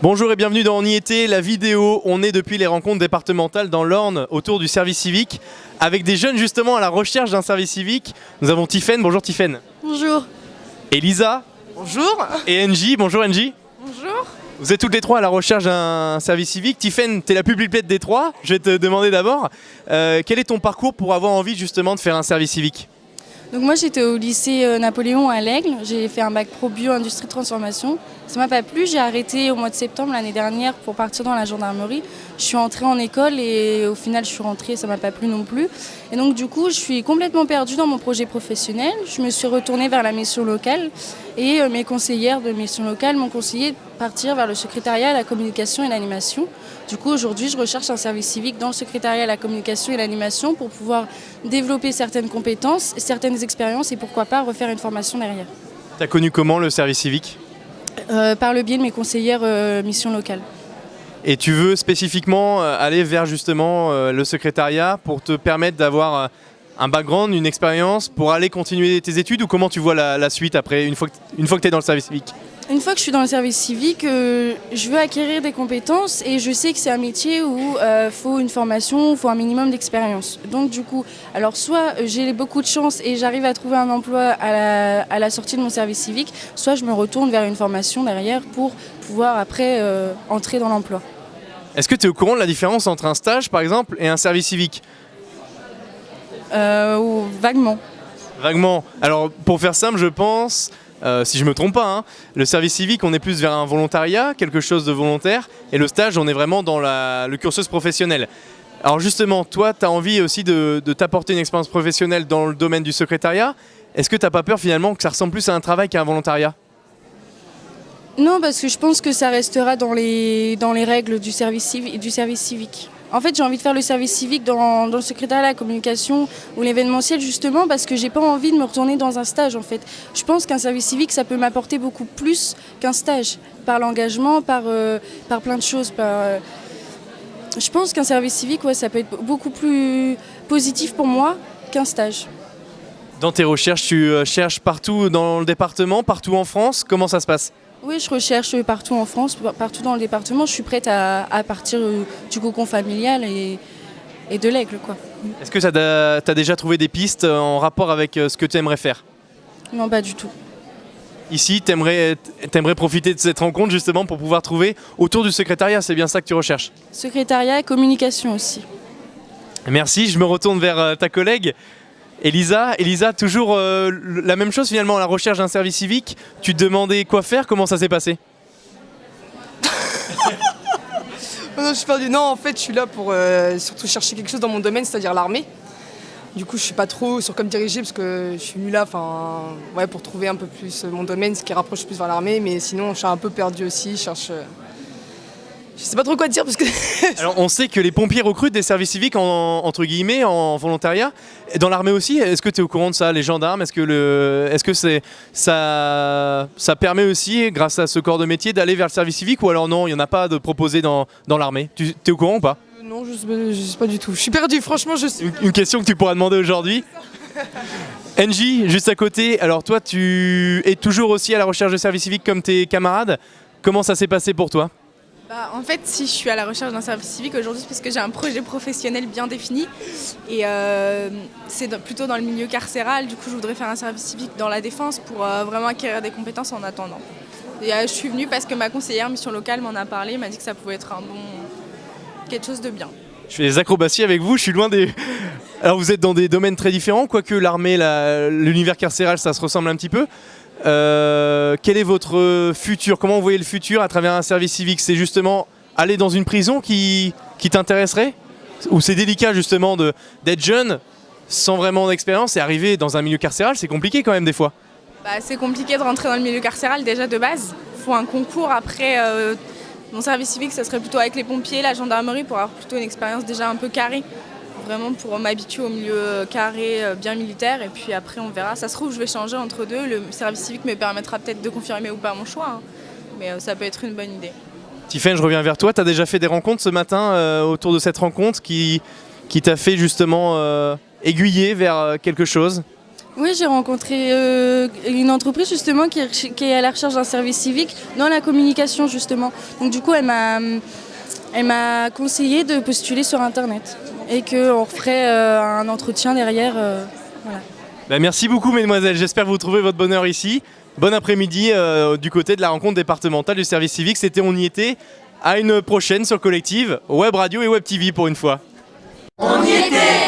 Bonjour et bienvenue dans On y était, la vidéo. On est depuis les rencontres départementales dans l'Orne autour du service civique avec des jeunes justement à la recherche d'un service civique. Nous avons Tiffaine, bonjour Tiffaine. Bonjour. Elisa. Bonjour. Et Angie, bonjour Angie. Bonjour. Vous êtes toutes les trois à la recherche d'un service civique. Tiffaine, t'es la plus pipette des trois. Je vais te demander d'abord, quel est ton parcours pour avoir envie justement de faire un service civique ? Donc moi j'étais au lycée Napoléon à l'Aigle, j'ai fait un bac pro bio industrie de transformation. Ça m'a pas plu, j'ai arrêté au mois de septembre l'année dernière pour partir dans la gendarmerie. Je suis entrée en école et au final je suis rentrée, ça m'a pas plu non plus. Et donc du coup je suis complètement perdue dans mon projet professionnel. Je me suis retournée vers la mission locale et mes conseillères de mission locale m'ont conseillé de partir vers le secrétariat à la communication et l'animation. Du coup aujourd'hui je recherche un service civique dans le secrétariat à la communication et l'animation pour pouvoir développer certaines compétences, certaines expériences et pourquoi pas refaire une formation derrière. T'as connu comment le service civique ? Par le biais de mes conseillères mission locale. Et tu veux spécifiquement aller vers justement le secrétariat pour te permettre d'avoir un background, une expérience pour aller continuer tes études, ou comment tu vois la suite après, une fois que tu es dans le service civique ? Une fois que je suis dans le service civique, je veux acquérir des compétences et je sais que c'est un métier où il faut une formation, il faut un minimum d'expérience. Donc du coup, alors soit j'ai beaucoup de chance et j'arrive à trouver un emploi à la sortie de mon service civique, soit je me retourne vers une formation derrière pour pouvoir après entrer dans l'emploi. Est-ce que tu es au courant de la différence entre un stage par exemple et un service civique ? Ou vaguement. Vaguement. Alors pour faire simple, je pense... si je me trompe pas, hein, le service civique, on est plus vers un volontariat, quelque chose de volontaire, et le stage, on est vraiment dans le cursus professionnel. Alors justement, toi, tu as envie aussi de t'apporter une expérience professionnelle dans le domaine du secrétariat. Est-ce que tu n'as pas peur finalement que ça ressemble plus à un travail qu'à un volontariat ? Non, parce que je pense que ça restera dans les règles du service civique. En fait, j'ai envie de faire le service civique dans le secrétariat, la communication ou l'événementiel justement parce que j'ai pas envie de me retourner dans un stage en fait. Je pense qu'un service civique, ça peut m'apporter beaucoup plus qu'un stage, par l'engagement, par plein de choses. Je pense qu'un service civique, ouais, ça peut être beaucoup plus positif pour moi qu'un stage. Dans tes recherches, tu cherches partout dans le département, partout en France. Comment ça se passe ? Oui, je recherche partout en France, partout dans le département. Je suis prête à partir du cocon familial et de l'Aigle, quoi. Est-ce que tu as déjà trouvé des pistes en rapport avec ce que tu aimerais faire ? Non, pas du tout. Ici, tu aimerais profiter de cette rencontre justement pour pouvoir trouver autour du secrétariat, c'est bien ça que tu recherches ? Secrétariat et communication aussi. Merci, je me retourne vers ta collègue. Elisa, toujours la même chose finalement à la recherche d'un service civique. Tu te demandais quoi faire, comment ça s'est passé ? Non, je suis perdue. Non, en fait, je suis là pour surtout chercher quelque chose dans mon domaine, c'est-à-dire l'armée. Du coup, je suis pas trop sur comme diriger parce que je suis venue là pour trouver un peu plus mon domaine, ce qui rapproche plus vers l'armée. Mais sinon, je suis un peu perdue aussi. Je sais pas trop quoi dire parce que... Alors, on sait que les pompiers recrutent des services civiques entre guillemets en volontariat. Dans l'armée aussi, est-ce que tu es au courant de ça ? Les gendarmes, est-ce que ça permet aussi, grâce à ce corps de métier, d'aller vers le service civique, ou alors non, il n'y en a pas de proposé dans l'armée ? Tu es au courant ou pas ? Non, je sais pas du tout. Je suis perdue, franchement. Une question que tu pourras demander aujourd'hui. Angie, juste à côté, alors toi, tu es toujours aussi à la recherche de service civique comme tes camarades. Comment ça s'est passé pour toi ? En fait, si je suis à la recherche d'un service civique aujourd'hui, c'est parce que j'ai un projet professionnel bien défini et c'est plutôt dans le milieu carcéral. Du coup, je voudrais faire un service civique dans la défense pour vraiment acquérir des compétences en attendant. Et je suis venue parce que ma conseillère mission locale m'en a parlé, m'a dit que ça pouvait être quelque chose de bien. Je fais des acrobaties avec vous, je suis loin des... Alors vous êtes dans des domaines très différents, quoique l'armée, l'univers carcéral, ça se ressemble un petit peu. Quel est votre futur ? Comment vous voyez le futur à travers un service civique ? C'est justement aller dans une prison qui t'intéresserait ? Ou c'est délicat justement d'être jeune, sans vraiment d'expérience, et arriver dans un milieu carcéral, c'est compliqué quand même des fois. C'est compliqué de rentrer dans le milieu carcéral déjà de base. Il faut un concours. Après, mon service civique, ça serait plutôt avec les pompiers, la gendarmerie, pour avoir plutôt une expérience déjà un peu carrée. Vraiment pour m'habituer au milieu carré, bien militaire, et puis après on verra. Ça se trouve, je vais changer entre deux. Le service civique me permettra peut-être de confirmer ou pas mon choix, hein. Mais ça peut être une bonne idée. Tiffaine, je reviens vers toi. Tu as déjà fait des rencontres ce matin autour de cette rencontre qui t'a fait justement aiguiller vers quelque chose ? Oui, j'ai rencontré une entreprise justement qui est à la recherche d'un service civique dans la communication justement. Donc du coup, elle m'a conseillé de postuler sur Internet et qu'on ferait un entretien derrière. Voilà. Bah, merci beaucoup mesdemoiselles, j'espère que vous trouvez votre bonheur ici. Bon après-midi du côté de la rencontre départementale du service civique. C'était On y était. À une prochaine sur Collective, Web Radio et Web TV pour une fois. On y était.